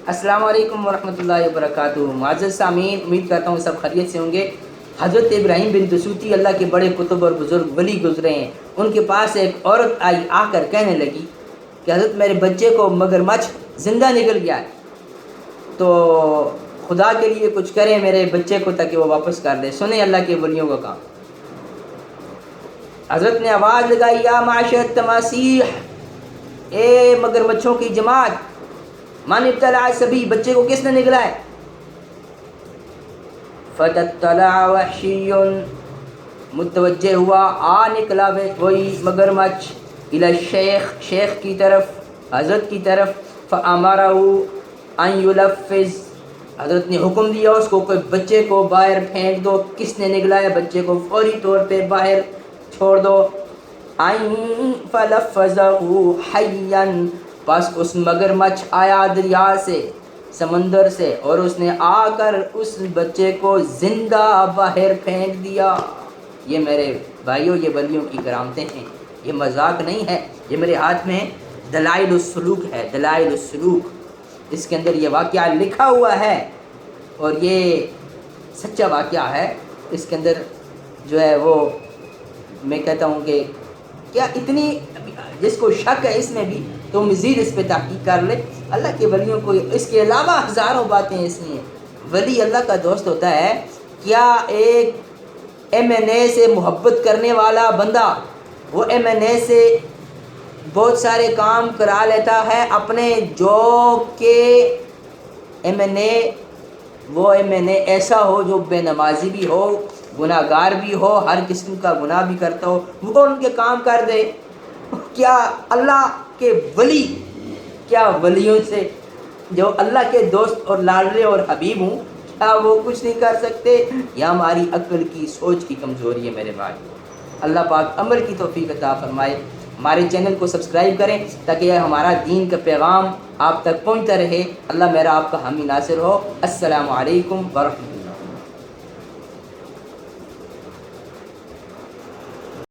अस्सलाम वालेकुम वरहमतुल्लाहि वबरकातुहू। मुअज़्ज़ज़ सामीन, उम्मीद करता हूँ सब खैरियत से होंगे। हज़रत इब्राहीम बिन दसूती अल्लाह के बड़े कुतुब और बुज़ुर्ग वली गुज़रे हैं। उनके पास एक औरत आई, आकर कहने लगी कि हज़रत मेरे बच्चे को मगरमच्छ ज़िंदा निकल गया है, तो खुदा के लिए कुछ करें मेरे बच्चे को ताकि वो वापस कर दे। सुने अल्लाह के वलियों का काम। हज़रत ने आवाज़ लगाई, या माशर तमासीह, ए मगरमच्छों की जमात, मन इब्तला सभी, बच्चे को किसने निकला है? फतत्तला वहशियुन, मुतवज्जे हुआ, आ निकला वही मगरमच्छ, इला शेख, शेख की तरफ, हज़रत की तरफ। फ़अमरहु अन युलफ़िज़, हज़रत ने हुक्म दिया उसको कि बच्चे को बाहर फेंक दो। किसने निकला है? बच्चे को फौरी तौर पे बाहर छोड़ दो। अन फलफ़ज़हु हय्यन, बस उस मगरमच्छ आया दरिया से, समंदर से, और उसने आकर उस बच्चे को ज़िंदा बाहर फेंक दिया। ये मेरे भाइयों, ये वलियों की करामतें हैं, ये मजाक नहीं है। ये मेरे हाथ में दलाइल उस्सुलूक है, दलाइल उस्सुलूक, इसके अंदर ये वाक़या लिखा हुआ है और ये सच्चा वाक़या है। इसके अंदर जो है वो मैं कहता हूँ कि क्या इतनी, जिसको शक है इसमें भी, तो मज़ीद इस पर तहक़ीक़ कर ले। अल्लाह के वलियों को इसके अलावा हज़ारों बातें ऐसी हैं। वली अल्लाह का दोस्त होता है। क्या एक M.N.A से मोहब्बत करने वाला बंदा वो M.N.A से बहुत सारे काम करा लेता है अपने जो के M.N.A, वो M.N.A ऐसा हो जो बेनमाजी भी हो, गुनाहगार भी हो, हर किस्म का गुनाह भी करता हो, वो उनके काम कर दे? क्या अल्लाह के वली, क्या वलियों से जो अल्लाह के दोस्त और लाडले और हबीब हूँ, क्या वो कुछ नहीं कर सकते? या हमारी अक्ल की, सोच की कमज़ोरी है मेरे भाई। अल्लाह पाक अमल की तौफीक अता फरमाए। हमारे चैनल को सब्सक्राइब करें ताकि हमारा दीन का पैगाम आप तक पहुँचता रहे। अल्लाह मेरा आपका हामी नासिर हो। अस्सलामु अलैकुम वरहमतुल्लाह।